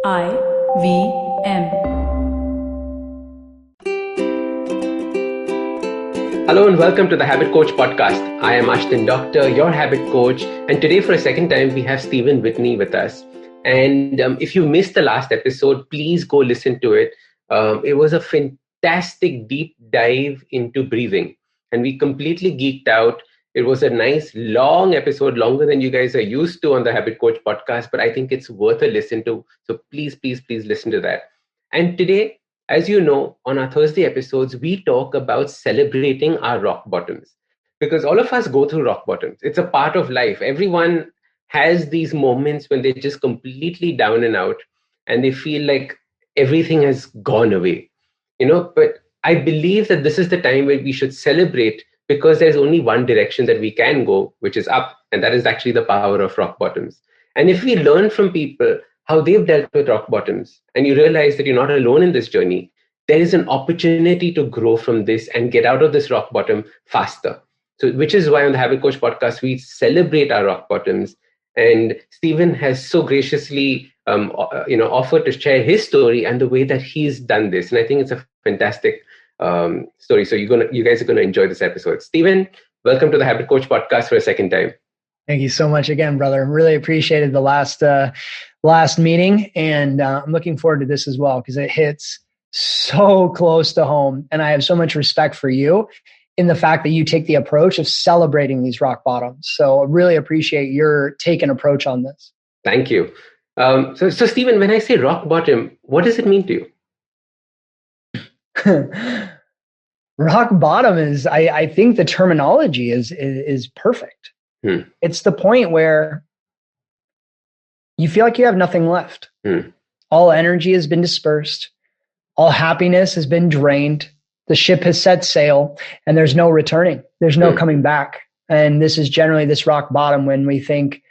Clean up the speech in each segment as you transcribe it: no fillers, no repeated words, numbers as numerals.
IVM. Hello and welcome to the Habit Coach podcast. I am Ashdin Doctor, your habit coach. And today for a second time, we have Steven Whitney with us. And if you missed the last episode, please go listen to it. It was a fantastic deep dive into breathing. And we completely geeked out. It was a nice long episode, longer than you guys are used to on the Habit Coach podcast, but I think it's worth a listen to. So please listen to that. And today, as you know, on our Thursday episodes, we talk about celebrating our rock bottoms because all of us go through rock bottoms. It's a part of life. Everyone has these moments when they're just completely down and out and they feel like everything has gone away, but I believe that this is the time where we should celebrate because there's only one direction that we can go, which is up. And that is actually the power of rock bottoms. And if we learn from people how they've dealt with rock bottoms, and you realize that you're not alone in this journey, there is an opportunity to grow from this and get out of this rock bottom faster. So, which is why on the Habit Coach podcast, we celebrate our rock bottoms. And Steven has so graciously, offered to share his story and the way that he's done this. And I think it's a fantastic story. So you guys are gonna enjoy this episode. Steven, welcome to the Habit Coach podcast for a second time. Thank you so much again, brother. Really appreciated the last meeting, and I'm looking forward to this as well because it hits so close to home. And I have so much respect for you in the fact that you take the approach of celebrating these rock bottoms. So I really appreciate your take and approach on this. Thank you. So Steven, when I say rock bottom, what does it mean to you? Rock bottom is, I think the terminology is perfect. It's the point where you feel like you have nothing left. All energy has been dispersed. All happiness has been drained. The ship has set sail and there's no returning. There's no coming back. And this is generally this rock bottom when we think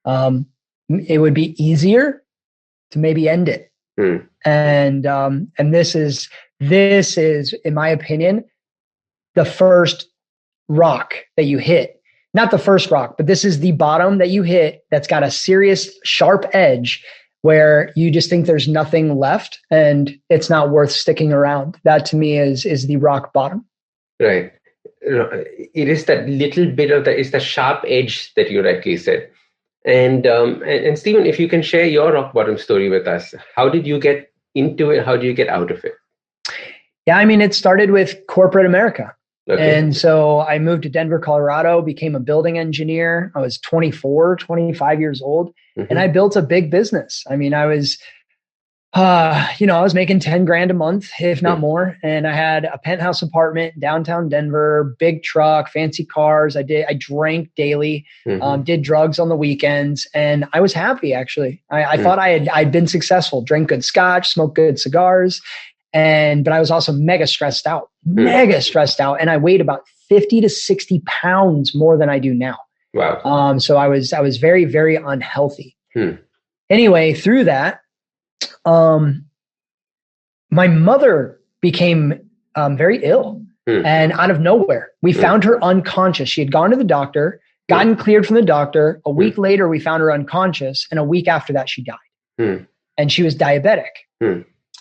it would be easier to maybe end it. And this is, in my opinion, the first rock that you hit. Not the first rock, but this is the bottom that you hit that's got a serious sharp edge where you just think there's nothing left and it's not worth sticking around. That to me is the rock bottom. Right. It is that little bit of it's the sharp edge that you rightly said. And Steven, if you can share your rock bottom story with us, how did you get into it? How do you get out of it? Yeah, I mean, it started with corporate America. Okay. And so I moved to Denver, Colorado, became a building engineer. I was 25 years old, and I built a big business. I mean, I was, I was making 10 grand a month, if not more. And I had a penthouse apartment in downtown Denver, big truck, fancy cars. I drank daily, did drugs on the weekends, and I was happy, actually. I thought I'd been successful, drank good scotch, smoked good cigars. But I was also mega stressed out. And I weighed about 50 to 60 pounds more than I do now. Wow. So I was very, very unhealthy. Anyway, through that, my mother became very ill and out of nowhere, we found her unconscious. She had gone to the doctor, gotten cleared from the doctor. A week later, we found her unconscious. And a week after that, she died. And she was diabetic.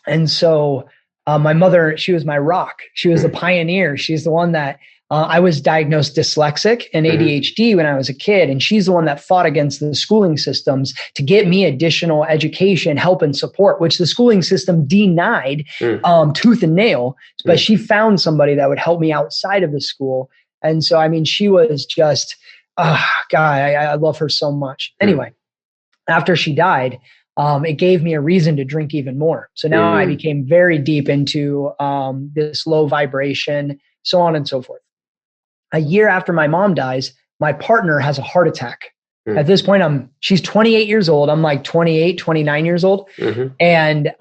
And so my mother, she was my rock. She was the pioneer. She's the one that I was diagnosed dyslexic and ADHD when I was a kid. And she's the one that fought against the schooling systems to get me additional education, help, and support, which the schooling system denied tooth and nail. But she found somebody that would help me outside of the school. And so, I mean, she was just, I love her so much. Anyway, after she died, it gave me a reason to drink even more. So now I became very deep into this low vibration, so on and so forth. A year after my mom dies, my partner has a heart attack. At this point, she's 28 years old. I'm like 28, 29 years old. And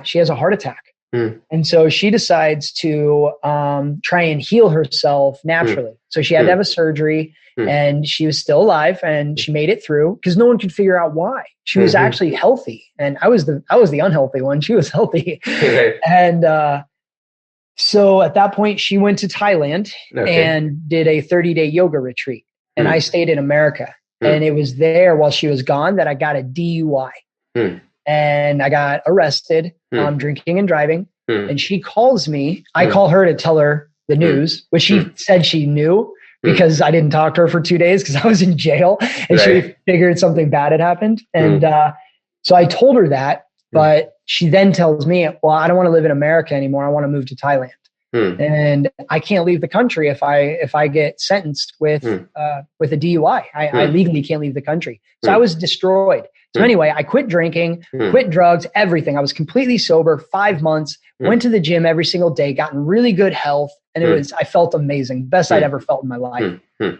she has a heart attack. And so she decides to try and heal herself naturally. So she had to have a surgery. And she was still alive and she made it through because no one could figure out why. She was actually healthy. And I was the unhealthy one. She was healthy. And so at that point, she went to Thailand and did a 30-day yoga retreat. And I stayed in America. And it was there while she was gone that I got a DUI. and I got arrested, drinking and driving. And she calls me. I call her to tell her the news, which she said she knew because I didn't talk to her for 2 days because I was in jail, and she figured something bad had happened. And so I told her that, but she then tells me, well, I don't want to live in America anymore. I want to move to Thailand. And I can't leave the country if I get sentenced with a DUI. I legally can't leave the country. So I was destroyed. So anyway, I quit drinking, quit drugs, everything. I was completely sober, 5 months, went to the gym every single day, got in really good health. And I felt amazing. Best I'd ever felt in my life.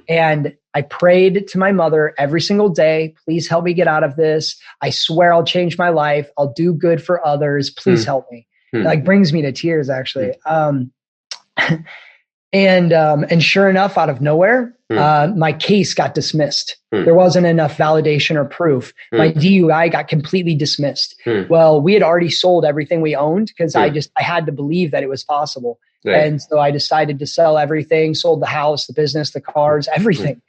And I prayed to my mother every single day, please help me get out of this. I swear I'll change my life. I'll do good for others. Please help me. It like brings me to tears, actually. And sure enough, out of nowhere, my case got dismissed. There wasn't enough validation or proof. My DUI got completely dismissed. Well, we had already sold everything we owned because I had to believe that it was possible. And so I decided to sell everything, sold the house, the business, the cars, everything.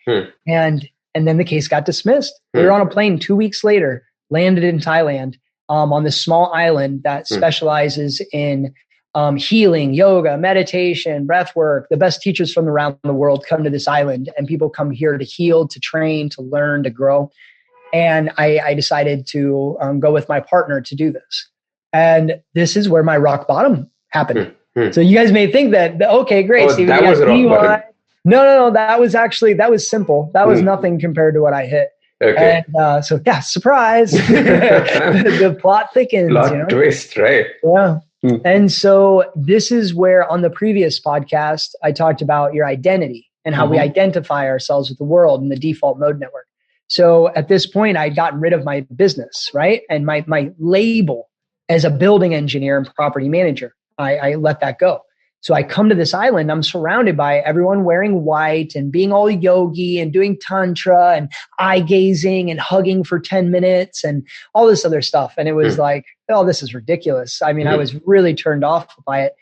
And then the case got dismissed. We were on a plane 2 weeks later, landed in Thailand, on this small island that specializes in healing, yoga, meditation, breath work. The best teachers from around the world come to this island, and people come here to heal, to train, to learn, to grow. And I decided to go with my partner to do this. And this is where my rock bottom happened. So you guys may think that, okay, great. Steve, that was rock bottom. No. That was simple. That was nothing compared to what I hit. Okay. And surprise. the plot thickens. Plot twist, right? Yeah. And so this is where on the previous podcast, I talked about your identity and how we identify ourselves with the world in the default mode network. So at this point, I'd gotten rid of my business, right? And my label as a building engineer and property manager, I let that go. So I come to this island, I'm surrounded by everyone wearing white and being all yogi and doing tantra and eye gazing and hugging for 10 minutes and all this other stuff. And it was like, oh, this is ridiculous. I mean, I was really turned off by it,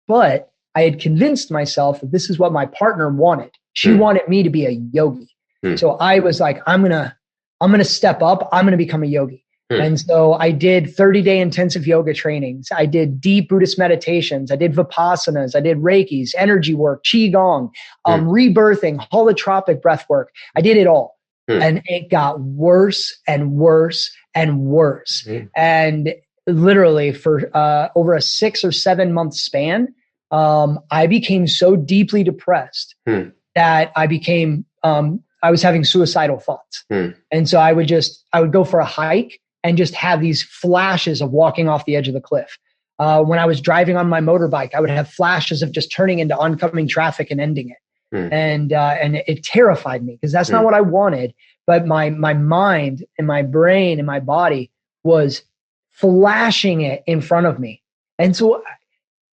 but I had convinced myself that this is what my partner wanted. She wanted me to be a yogi. So I was like, I'm going to step up. I'm going to become a yogi. And so I did 30-day intensive yoga trainings. I did deep Buddhist meditations. I did Vipassanas. I did Reikis, energy work, Qigong, rebirthing, holotropic breath work. I did it all. And it got worse and worse and worse. And literally for over a 6 or 7 month span, I became so deeply depressed that I was having suicidal thoughts. And so I would go for a hike and just have these flashes of walking off the edge of the cliff. When I was driving on my motorbike, I would have flashes of just turning into oncoming traffic and ending it. And it terrified me because that's not what I wanted. But my mind and my brain and my body was flashing it in front of me. And so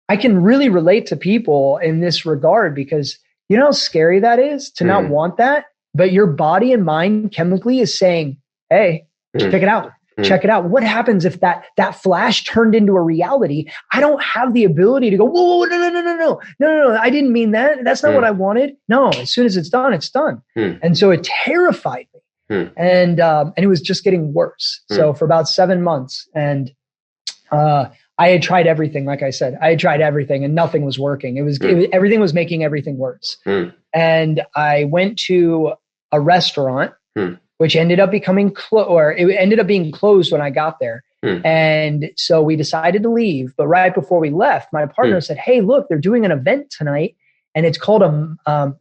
I can really relate to people in this regard because you know how scary that is to not want that, but your body and mind chemically is saying, hey, check it out. Check it out. What happens if that flash turned into a reality? I don't have the ability to go, whoa, no. I didn't mean that. That's not what I wanted. No, as soon as it's done, it's done. And so it terrified me. And it was just getting worse. So for about 7 months, and I had tried everything. Like I said, I had tried everything and nothing was working. Everything was making everything worse. And I went to a restaurant, which ended up becoming it ended up being closed when I got there. And so we decided to leave. But right before we left, my partner said, hey, look, they're doing an event tonight. And it's called a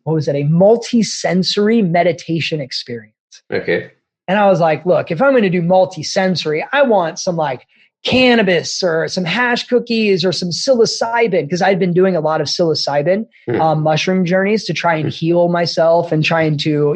multi-sensory meditation experience. Okay. And I was like, look, if I'm going to do multi-sensory, I want some like cannabis or some hash cookies or some psilocybin, because I'd been doing a lot of psilocybin mushroom journeys to try and heal myself and trying to,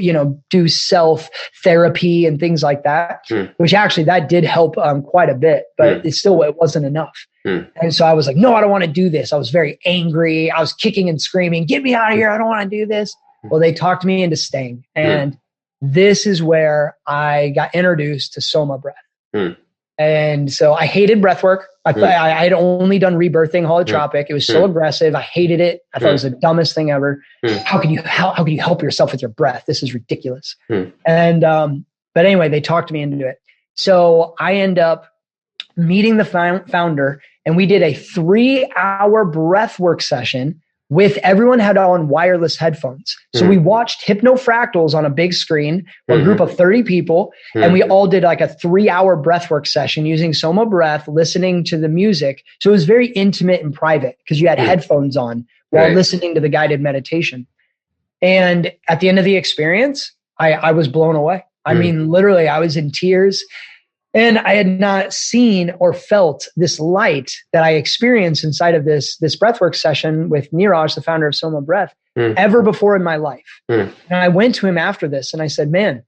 do self therapy and things like that, which actually that did help quite a bit, but it wasn't enough. And so I was like, no, I don't want to do this. I was very angry. I was kicking and screaming, get me out of here. I don't want to do this. Well, they talked me into staying. And this is where I got introduced to SOMA Breath. And so I hated breath work. I had only done rebirthing, holotropic. It was so aggressive. I hated it. I thought it was the dumbest thing ever. How could you help yourself with your breath? This is ridiculous. And, but anyway, they talked me into it. So I end up meeting the founder, and we did a 3-hour breathwork session with everyone had on wireless headphones. So we watched hypnofractals on a big screen, a group of 30 people, and we all did like a 3-hour breathwork session using SOMA Breath, listening to the music. So it was very intimate and private because you had headphones on while listening to the guided meditation. And at the end of the experience, I was blown away. I mean, literally, I was in tears. And I had not seen or felt this light that I experienced inside of this breathwork session with Neeraj, the founder of SOMA Breath, ever before in my life. And I went to him after this and I said, man,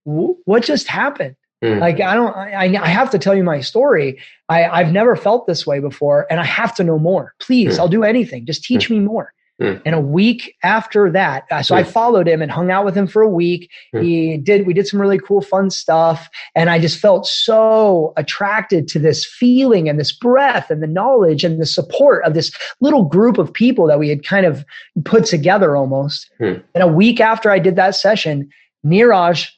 what just happened? Like, I have to tell you my story. I've never felt this way before and I have to know more. Please, I'll do anything. Just teach me more. And a week after that, so I followed him and hung out with him for a week. We did some really cool, fun stuff. And I just felt so attracted to this feeling and this breath and the knowledge and the support of this little group of people that we had kind of put together almost. And a week after I did that session, Neeraj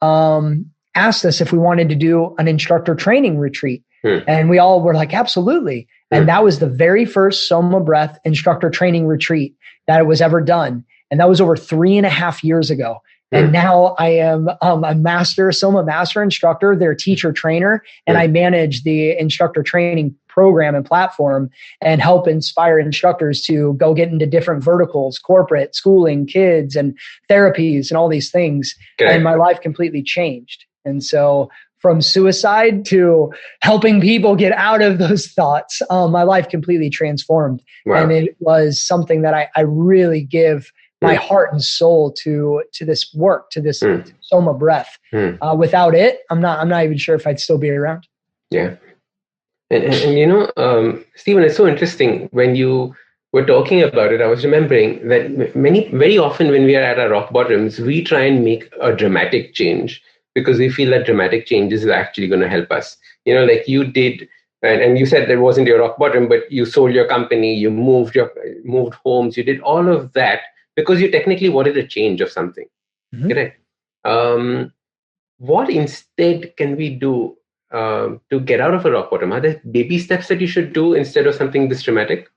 asked us if we wanted to do an instructor training retreat. And we all were like, absolutely. And that was the very first SOMA Breath instructor training retreat that was ever done. And that was over 3.5 years ago. And now I am a SOMA master instructor, their teacher trainer, and I manage the instructor training program and platform and help inspire instructors to go get into different verticals, corporate, schooling, kids, and therapies and all these things. And my life completely changed. And so from suicide to helping people get out of those thoughts, my life completely transformed. Wow. And it was something that I really give my heart and soul to this work, to this SOMA Breath. Without it, I'm not even sure if I'd still be around. Yeah. And Steven, it's so interesting. When you were talking about it, I was remembering that very often when we are at our rock bottoms, we try and make a dramatic change, because we feel that dramatic changes is actually going to help us. Like you did, and you said that wasn't your rock bottom, but you sold your company, you moved homes, you did all of that because you technically wanted a change of something. Correct? What instead can we do to get out of a rock bottom? Are there baby steps that you should do instead of something this dramatic?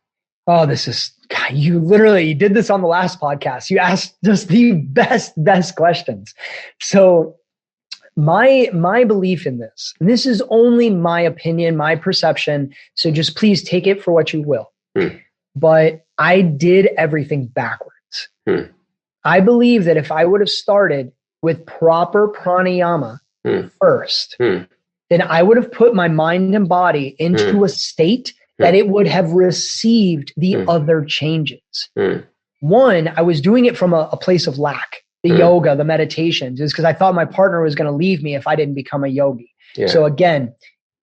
Oh, you did this on the last podcast. You asked just the best questions. So my belief in this, and this is only my opinion, my perception, so just please take it for what you will. But I did everything backwards. I believe that if I would have started with proper pranayama first, then I would have put my mind and body into a state that it would have received the other changes. One, I was doing it from a place of lack. The yoga, the meditations, is because I thought my partner was going to leave me if I didn't become a yogi. So again,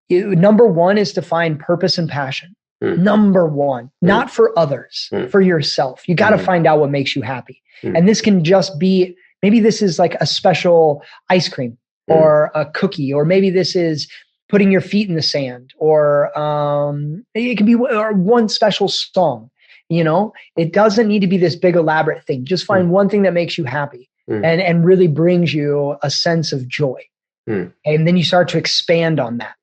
number one is to find purpose and passion. Number one, not for others, for yourself. You got to find out what makes you happy. And this can just be, maybe this is like a special ice cream or a cookie, or maybe this is putting your feet in the sand, or it can be one special song. It doesn't need to be this big elaborate thing. Just find one thing that makes you happy and really brings you a sense of joy. And then you start to expand on that.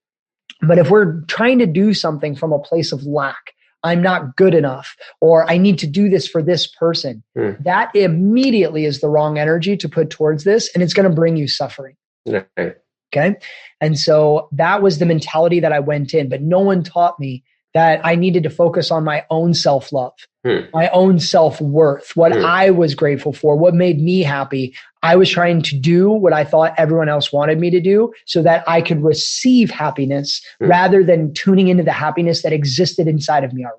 But if we're trying to do something from a place of lack, I'm not good enough, or I need to do this for this person, that immediately is the wrong energy to put towards this. And it's going to bring you suffering. Okay. And so that was the mentality that I went in, but no one taught me that I needed to focus on my own self-love, my own self-worth, what I was grateful for, what made me happy. I was trying to do what I thought everyone else wanted me to do so that I could receive happiness rather than tuning into the happiness that existed inside of me already.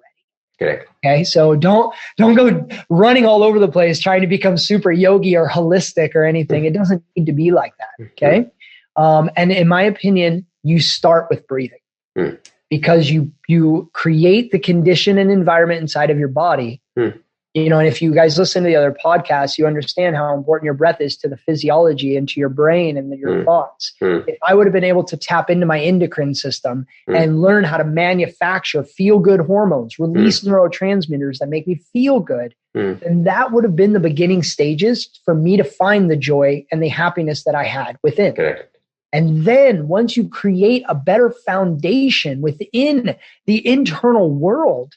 Correct. Okay. So don't go running all over the place trying to become super yogi or holistic or anything. It doesn't need to be like that. Okay. And in my opinion, you start with breathing. Because you create the condition and environment inside of your body. And if you guys listen to the other podcasts, you understand how important your breath is to the physiology and to your brain and your thoughts. If I would have been able to tap into my endocrine system and learn how to manufacture feel-good hormones, release neurotransmitters that make me feel good, then that would have been the beginning stages for me to find the joy and the happiness that I had within. Correct. And then once you create a better foundation within the internal world,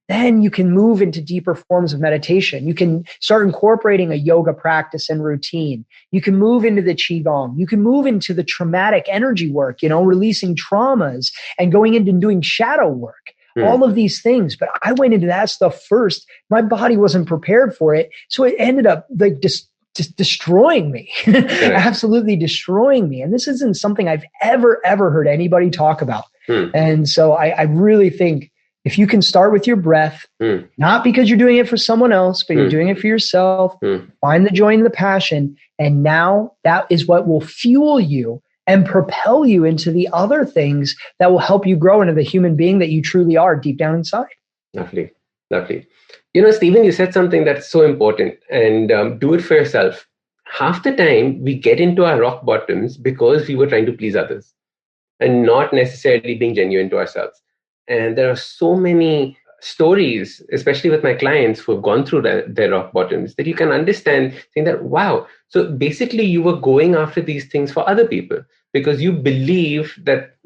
then you can move into deeper forms of meditation. You can start incorporating a yoga practice and routine. You can move into the Qigong. You can move into the traumatic energy work, releasing traumas and going into doing shadow work, all of these things. But I went into that stuff first. My body wasn't prepared for it. So it ended up like just destroying me, absolutely destroying me. And this isn't something I've ever heard anybody talk about. And so I really think, if you can start with your breath, not because you're doing it for someone else, but you're doing it for yourself, find the joy and the passion. And now that is what will fuel you and propel you into the other things that will help you grow into the human being that you truly are deep down inside. Lovely. Steven, you said something that's so important, and do it for yourself. Half the time we get into our rock bottoms because we were trying to please others and not necessarily being genuine to ourselves. And there are so many stories, especially with my clients who have gone through their rock bottoms, that you can understand, saying that, wow, so basically you were going after these things for other people because you believe that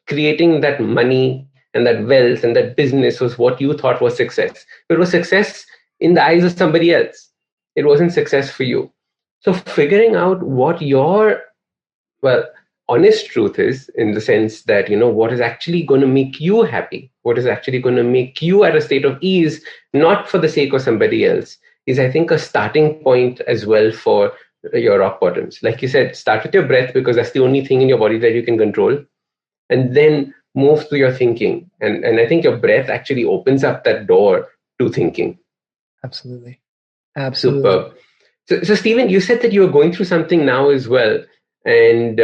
creating that money and that wealth and that business was what you thought was success. But it was success in the eyes of somebody else. It wasn't success for you. So figuring out what your, honest truth is, in the sense that, what is actually going to make you happy, what is actually going to make you at a state of ease, not for the sake of somebody else, is, I think, a starting point as well for your rock bottoms. Like you said, start with your breath because that's the only thing in your body that you can control. And then move to your thinking. And I think your breath actually opens up that door to thinking. Absolutely. Superb. So Steven, you said that you are going through something now as well. And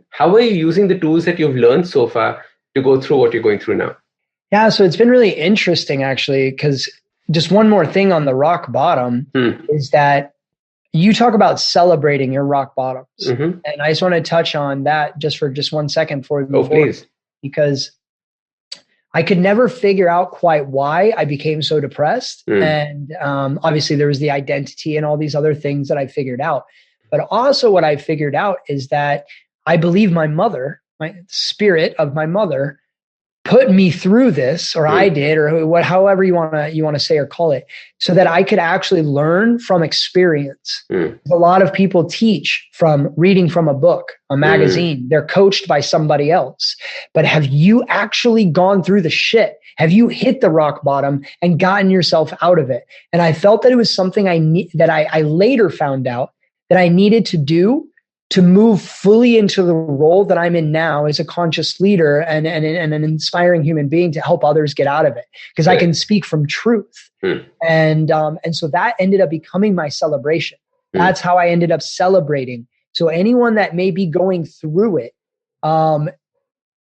how are you using the tools that you've learned so far to go through what you're going through now? Yeah, so it's been really interesting, actually, because just one more thing on the rock bottom is that you talk about celebrating your rock bottoms. And I just want to touch on that just for 1 second before we move forward, because I could never figure out quite why I became so depressed. And obviously there was the identity and all these other things that I figured out. But also what I figured out is that I believe my mother, my spirit of my mother, put me through this, or I did, or however you want to say or call it, so that I could actually learn from experience. A lot of people teach from reading from a book, a magazine. They're coached by somebody else. But have you actually gone through the shit? Have you hit the rock bottom and gotten yourself out of it? And I felt that it was something that I later found out that I needed to do to move fully into the role that I'm in now as a conscious leader and an inspiring human being to help others get out of it, because I can speak from truth. And so that ended up becoming my celebration. That's how I ended up celebrating. So anyone that may be going through it,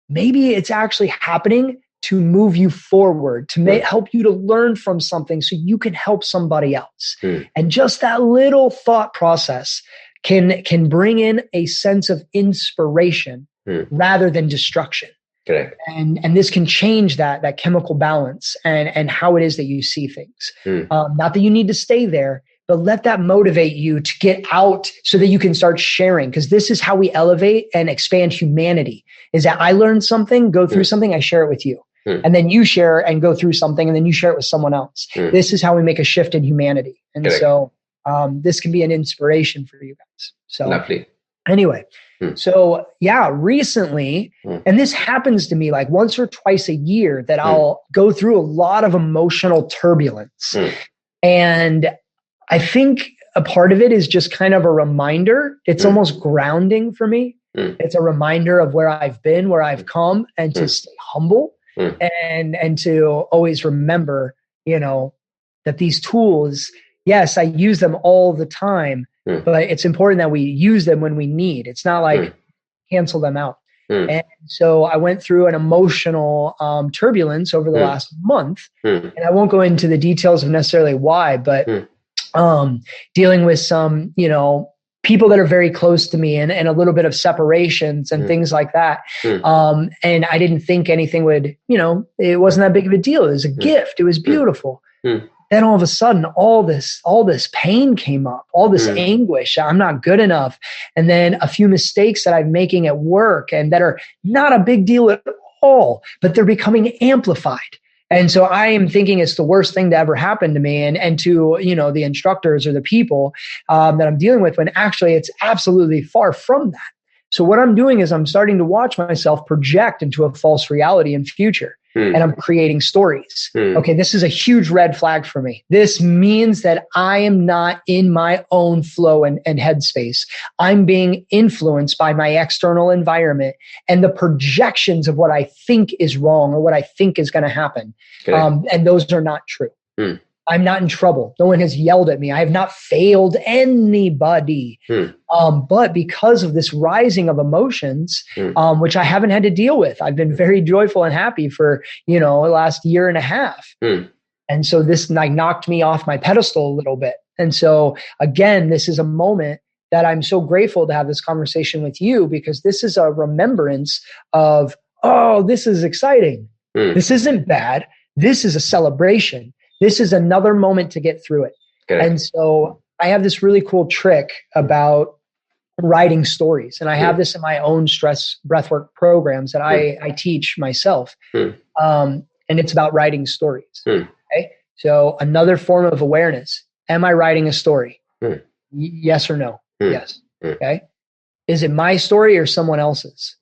maybe it's actually happening to move you forward, to help you to learn from something so you can help somebody else. And just that little thought process can bring in a sense of inspiration rather than destruction. Correct. And this can change that chemical balance and how it is that you see things. Not that you need to stay there, but let that motivate you to get out so that you can start sharing. Because this is how we elevate and expand humanity, is that I learned something, go through something, I share it with you. And then you share and go through something, and then you share it with someone else. This is how we make a shift in humanity. And Correct. So this can be an inspiration for you guys. So lovely. Anyway, so yeah, recently, and this happens to me like once or twice a year, that I'll go through a lot of emotional turbulence. And I think a part of it is just kind of a reminder. It's almost grounding for me. It's a reminder of where I've been, where I've come, and to stay humble and to always remember, that these tools, yes, I use them all the time, but it's important that we use them when we need. It's not like cancel them out. And so I went through an emotional turbulence over the last month, and I won't go into the details of necessarily why, but dealing with some, people that are very close to me and a little bit of separations and things like that. And I didn't think anything would, it wasn't that big of a deal. It was a gift. It was beautiful. then all of a sudden, all this pain came up, all this anguish. I'm not good enough. And then a few mistakes that I'm making at work and that are not a big deal at all, but they're becoming amplified. And so I am thinking it's the worst thing to ever happen to me and to, the instructors or the people that I'm dealing with, when actually it's absolutely far from that. So what I'm doing is I'm starting to watch myself project into a false reality and future. And I'm creating stories. Okay, this is a huge red flag for me. This means that I am not in my own flow and headspace. I'm being influenced by my external environment and the projections of what I think is wrong or what I think is going to happen. And those are not true. I'm not in trouble. No one has yelled at me. I have not failed anybody. But because of this rising of emotions, which I haven't had to deal with, I've been very joyful and happy for, the last year and a half. And so this knocked me off my pedestal a little bit. And so again, this is a moment that I'm so grateful to have this conversation with you, because this is a remembrance of, oh, this is exciting. This isn't bad. This is a celebration. This is another moment to get through it. Good. And so I have this really cool trick about writing stories. And I have this in my own stress breathwork programs that I teach myself. And it's about writing stories. Okay. So another form of awareness. Am I writing a story? Yes or no? Yes. Okay. Is it my story or someone else's?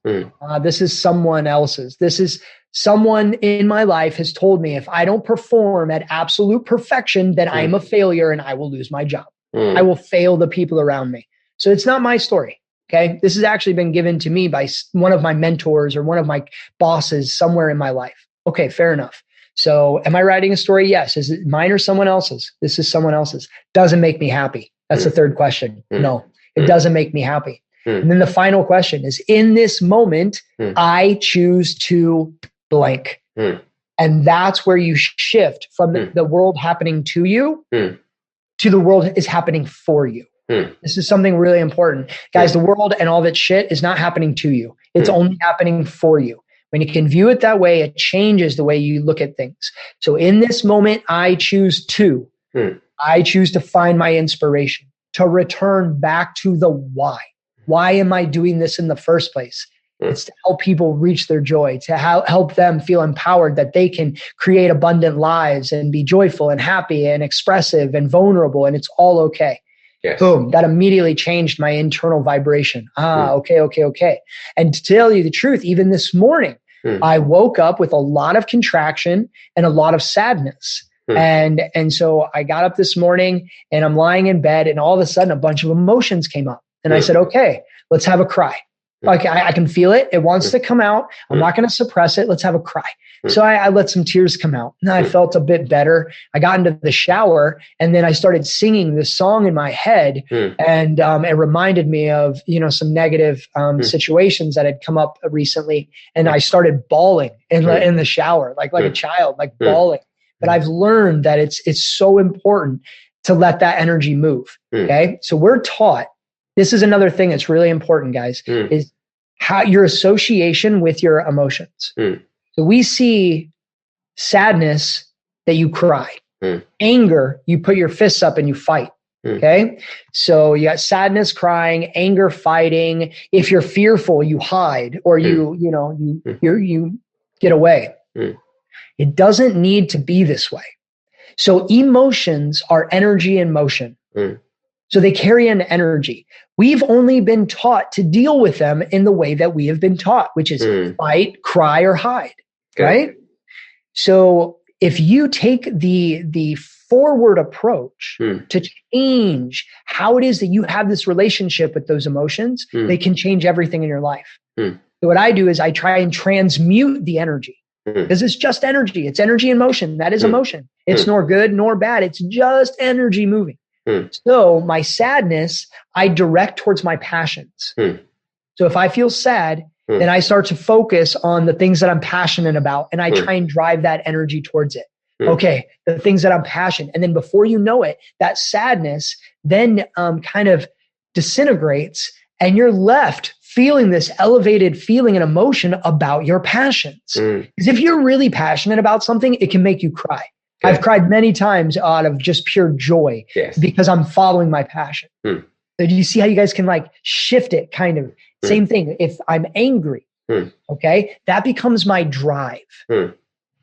This is someone else's. This is someone in my life has told me if I don't perform at absolute perfection, then I'm a failure and I will lose my job. I will fail the people around me. So it's not my story. Okay. This has actually been given to me by one of my mentors or one of my bosses somewhere in my life. Okay. Fair enough. So am I writing a story? Yes. Is it mine or someone else's? This is someone else's. Doesn't make me happy. That's the third question. No, it doesn't make me happy. And then the final question is, in this moment, I choose to blank. And that's where you shift from the world happening to you to the world is happening for you. This is something really important. Guys, the world and all that shit is not happening to you. It's only happening for you. When you can view it that way, it changes the way you look at things. So in this moment, I choose to find my inspiration, to return back to the why. Why am I doing this in the first place? It's to help people reach their joy, to help them feel empowered that they can create abundant lives and be joyful and happy and expressive and vulnerable, and it's all okay. Yes. Boom. That immediately changed my internal vibration. Okay. And to tell you the truth, even this morning, I woke up with a lot of contraction and a lot of sadness. And so I got up this morning and I'm lying in bed, and all of a sudden a bunch of emotions came up. And I said, okay, let's have a cry. Like I can feel it. It wants to come out. I'm not going to suppress it. Let's have a cry. So I let some tears come out, and I felt a bit better. I got into the shower, and then I started singing this song in my head. And it reminded me of, some negative situations that had come up recently. And I started bawling in the shower, like a child, like bawling. But I've learned that it's so important to let that energy move. Okay. So we're taught, this is another thing that's really important, guys, is how your association with your emotions. So we see sadness, that you cry. Anger, you put your fists up and you fight. Okay. So you got sadness, crying, anger, fighting. If you're fearful, you hide, or you get away. It doesn't need to be this way. So emotions are energy in motion. So they carry an energy. We've only been taught to deal with them in the way that we have been taught, which is fight, cry, or hide. Okay. Right? So if you take the forward approach to change how it is that you have this relationship with those emotions, they can change everything in your life. So what I do is I try and transmute the energy. Because it's just energy. It's energy in motion. That is emotion. It's nor good nor bad. It's just energy moving. So my sadness, I direct towards my passions. So if I feel sad, then I start to focus on the things that I'm passionate about, and I try and drive that energy towards it. Okay, the things that I'm passionate. And then before you know it, that sadness then kind of disintegrates, and you're left feeling this elevated feeling and emotion about your passions. Because if you're really passionate about something, it can make you cry. I've cried many times out of just pure joy because I'm following my passion. So do you see how you guys can like shift it kind of? Same thing. If I'm angry, okay, that becomes my drive.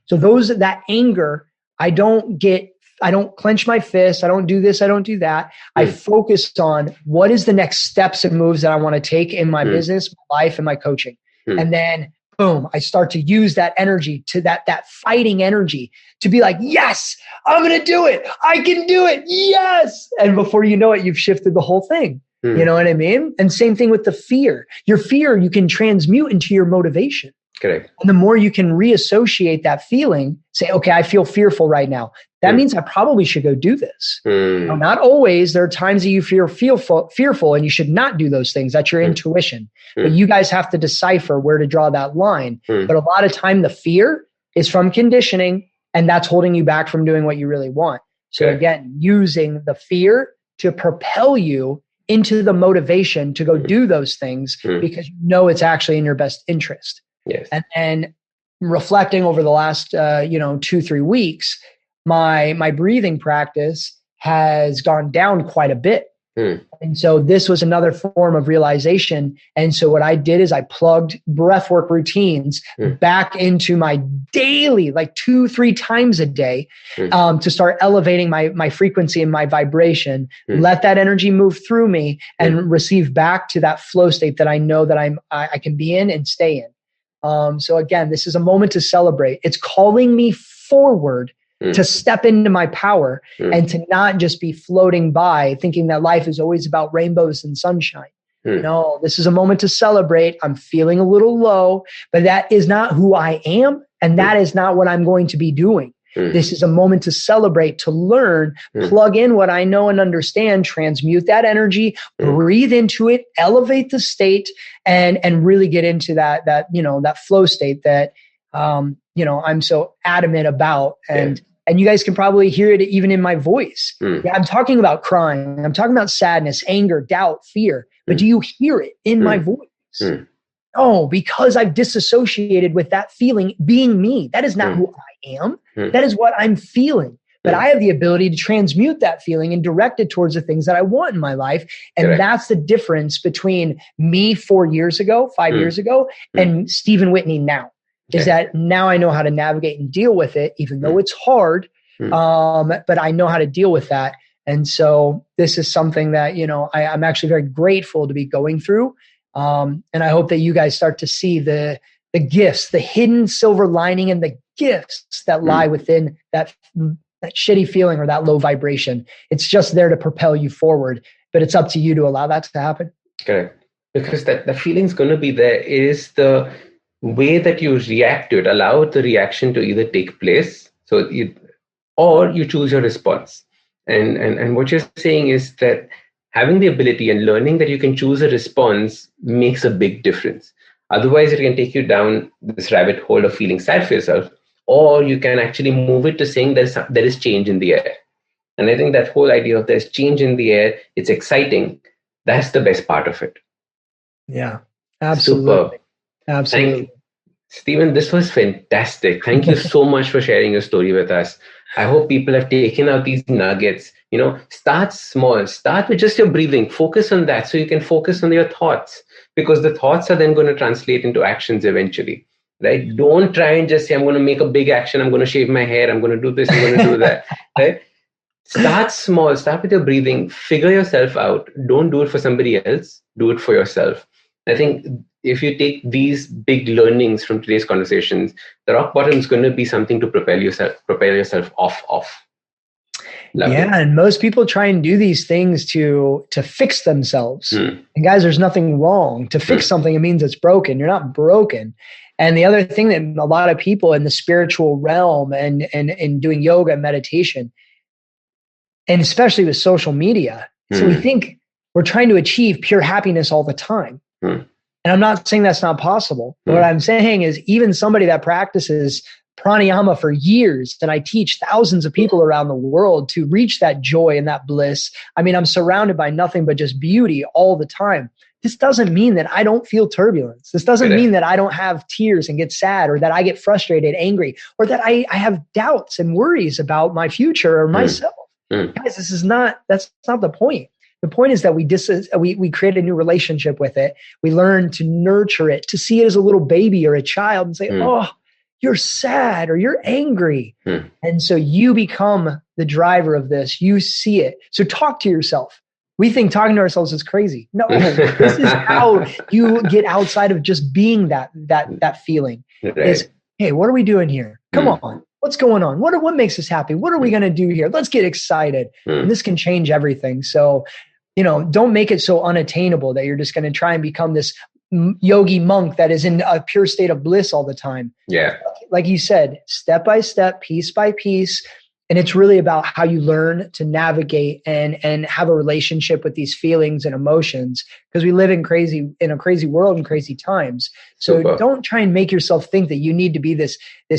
So that anger, I don't clench my fist. I don't do this. I don't do that. I focus on what is the next steps and moves that I want to take in my business, my life, and my coaching. And then boom, I start to use that energy to that fighting energy to be like, yes, I'm going to do it. I can do it. Yes. And before you know it, you've shifted the whole thing. You know what I mean? And same thing with the fear. Your fear, you can transmute into your motivation. Correct. And the more you can reassociate that feeling, say, okay, I feel fearful right now. That means I probably should go do this. Now, not always. There are times that you feel fearful and you should not do those things. That's your intuition. But you guys have to decipher where to draw that line. But a lot of time, the fear is from conditioning, and that's holding you back from doing what you really want. So again, using the fear to propel you into the motivation to go do those things because you know it's actually in your best interest. Yes. And reflecting over the last 2-3 weeks, my breathing practice has gone down quite a bit. And so this was another form of realization. And so what I did is I plugged breathwork routines back into my daily, like 2-3 times a day, to start elevating my frequency and my vibration, let that energy move through me and receive back to that flow state that I know that I can be in and stay in. So again, this is a moment to celebrate. It's calling me forward to step into my power and to not just be floating by thinking that life is always about rainbows and sunshine. No, this is a moment to celebrate. I'm feeling a little low, but that is not who I am. And that is not what I'm going to be doing. This is a moment to celebrate, to learn, plug in what I know and understand, transmute that energy, breathe into it, elevate the state, and really get into that flow state that, I'm so adamant about. And you guys can probably hear it even in my voice. Yeah, I'm talking about crying. I'm talking about sadness, anger, doubt, fear. But do you hear it in my voice? No, because I've disassociated with that feeling being me. That is not who I am. That is what I'm feeling. But I have the ability to transmute that feeling and direct it towards the things that I want in my life. And that's the difference between me 4 years ago, 5 years ago, and Steven Whitney now. Is that now I know how to navigate and deal with it, even though it's hard, but I know how to deal with that. And so this is something that, I'm actually very grateful to be going through. And I hope that you guys start to see the gifts, the hidden silver lining and the gifts that lie within that shitty feeling or that low vibration. It's just there to propel you forward, but it's up to you to allow that to happen. Correct. Because the feeling's going to be there. It is the way that you react to it, allow the reaction to either take place, or you choose your response. And what you're saying is that having the ability and learning that you can choose a response makes a big difference. Otherwise, it can take you down this rabbit hole of feeling sad for yourself, or you can actually move it to saying there is change in the air. And I think that whole idea of there's change in the air, it's exciting. That's the best part of it. Yeah, absolutely. Superb. Absolutely. Steven, this was fantastic. Thank you so much for sharing your story with us. I hope people have taken out these nuggets. Start small. Start with just your breathing. Focus on that so you can focus on your thoughts, because the thoughts are then going to translate into actions eventually, right? Don't try and just say, I'm going to make a big action. I'm going to shave my hair. I'm going to do this. I'm going to do that, right? Start small. Start with your breathing. Figure yourself out. Don't do it for somebody else. Do it for yourself. I think if you take these big learnings from today's conversations, the rock bottom is going to be something to propel yourself off. Love it. And most people try and do these things to fix themselves. And guys, there's nothing wrong. To fix something, it means it's broken. You're not broken. And the other thing that a lot of people in the spiritual realm and doing yoga and meditation, and especially with social media, so we think we're trying to achieve pure happiness all the time. And I'm not saying that's not possible. What I'm saying is even somebody that practices pranayama for years, and I teach thousands of people around the world to reach that joy and that bliss. I mean, I'm surrounded by nothing but just beauty all the time. this doesn't mean that I don't feel turbulence. This doesn't mean that I don't have tears and get sad, or that I get frustrated, angry, or that I have doubts and worries about my future or myself. Guys, that's not the point. The point is that we create a new relationship with it. We learn to nurture it, to see it as a little baby or a child and say, oh, you're sad or you're angry. And so you become the driver of this. You see it. So talk to yourself. We think talking to ourselves is crazy. No, this is how you get outside of just being that feeling. Right. Is, hey, what are we doing here? Come on. What's going on? What makes us happy? What are we going to do here? Let's get excited. And this can change everything. So, don't make it so unattainable that you're just going to try and become this yogi monk that is in a pure state of bliss all the time. Yeah. Like you said, step by step, piece by piece. And it's really about how you learn to navigate and have a relationship with these feelings and emotions, because we live in a crazy world and crazy times. So don't try and make yourself think that you need to be this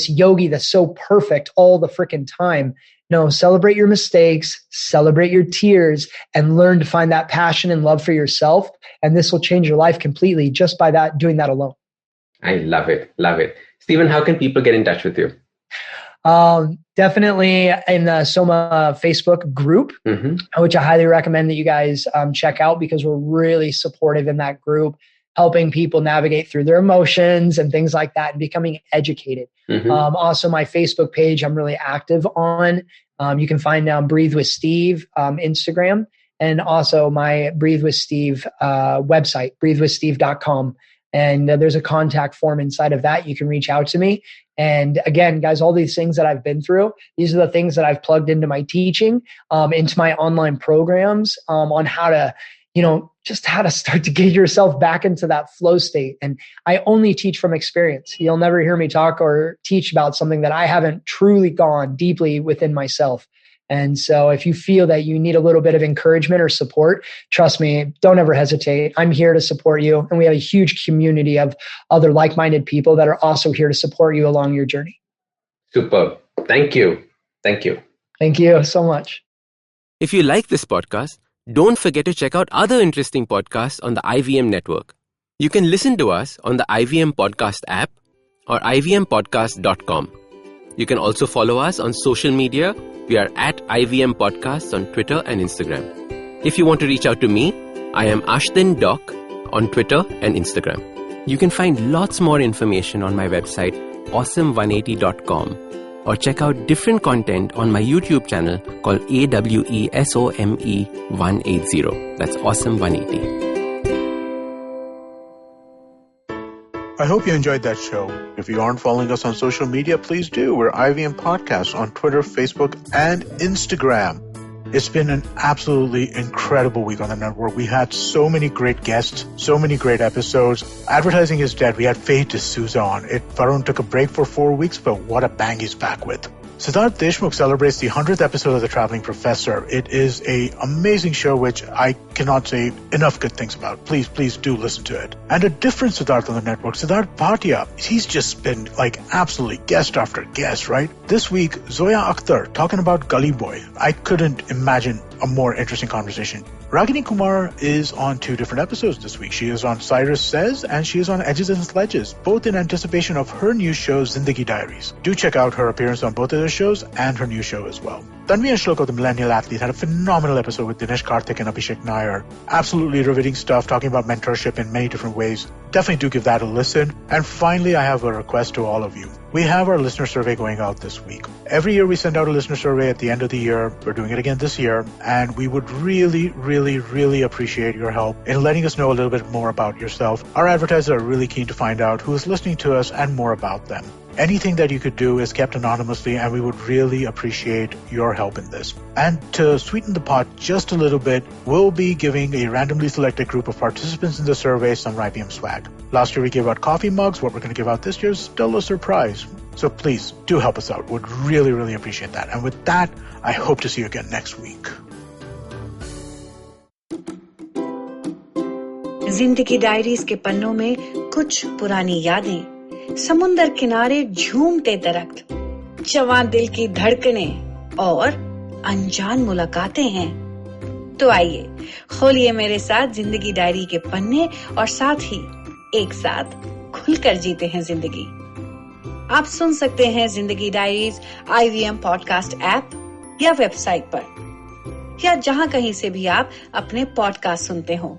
yogi that's so perfect all the freaking time. No, celebrate your mistakes, celebrate your tears, and learn to find that passion and love for yourself. And this will change your life completely just by doing that alone. I love it. Love it. Steven, how can people get in touch with you? Definitely in the SOMA Facebook group, which I highly recommend that you guys check out, because we're really supportive in that group, helping people navigate through their emotions and things like that and becoming educated. Also, my Facebook page, I'm really active on. You can find Breathe with Steve Instagram, and also my Breathe with Steve website, breathewithsteve.com. And there's a contact form inside of that. You can reach out to me. And again, guys, all these things that I've been through, these are the things that I've plugged into my teaching, into my online programs, on how to, just how to start to get yourself back into that flow state. And I only teach from experience. You'll never hear me talk or teach about something that I haven't truly gone deeply within myself. And so if you feel that you need a little bit of encouragement or support, trust me, don't ever hesitate. I'm here to support you. And we have a huge community of other like-minded people that are also here to support you along your journey. Super. Thank you. Thank you. Thank you so much. If you like this podcast, don't forget to check out other interesting podcasts on the IVM network. You can listen to us on the IVM Podcast app or ivmpodcast.com. You can also follow us on social media. We are at IVM Podcasts on Twitter and Instagram. If you want to reach out to me, I am Ashdin Doc on Twitter and Instagram. You can find lots more information on my website, awesome180.com, or check out different content on my YouTube channel called AWESOME180. That's Awesome 180. I hope you enjoyed that show. If you aren't following us on social media, please do. We're IVM Podcasts on Twitter, Facebook, and Instagram. It's been an absolutely incredible week on the network. We had so many great guests, so many great episodes. Advertising is dead. We had Faye D'Souza on. Varun took a break for 4 weeks, but what a bang he's back with. Siddharth Deshmukh celebrates the 100th episode of The Traveling Professor. It is an amazing show which I cannot say enough good things about. Please do listen to it. And a different Siddharth on the network, Siddharth Bhatia. He's just been absolutely guest after guest, right? This week, Zoya Akhtar talking about Gully Boy. I couldn't imagine a more interesting conversation. Ragini Kumar is on 2 different episodes this week. She is on Cyrus Says and she is on Edges and Sledges, both in anticipation of her new show, Zindagi Diaries. Do check out her appearance on both of those shows and her new show as well. Tanvi and Shloko, the Millennial Athlete, had a phenomenal episode with Dinesh Karthik and Abhishek Nair. Absolutely riveting stuff, talking about mentorship in many different ways. Definitely do give that a listen. And finally, I have a request to all of you. We have our listener survey going out this week. Every year we send out a listener survey at the end of the year. We're doing it again this year. And we would really appreciate your help in letting us know a little bit more about yourself. Our advertisers are really keen to find out who is listening to us and more about them. Anything that you could do is kept anonymously, and we would really appreciate your help in this. And to sweeten the pot just a little bit, we'll be giving a randomly selected group of participants in the survey some IBM swag. Last year we gave out coffee mugs. What we're going to give out this year is still a surprise. So please do help us out. Would really appreciate that. And with that, I hope to see you again next week. जिंदगी diaries के पन्नों में कुछ पुरानी यादें, समुंदर किनारे झूमते दरख्त, जवान दिल की धड़कनें और अनजान मुलाकातें हैं। तो आइए खोलिए मेरे साथ जिंदगी डायरी के पन्ने और साथ ही एक साथ खुलकर जीते हैं जिंदगी। आप सुन सकते हैं जिंदगी डायरीज IVM पॉडकास्ट ऐप या वेबसाइट पर, या जहां कहीं से भी आप अपने पॉडकास्ट सुनते हो।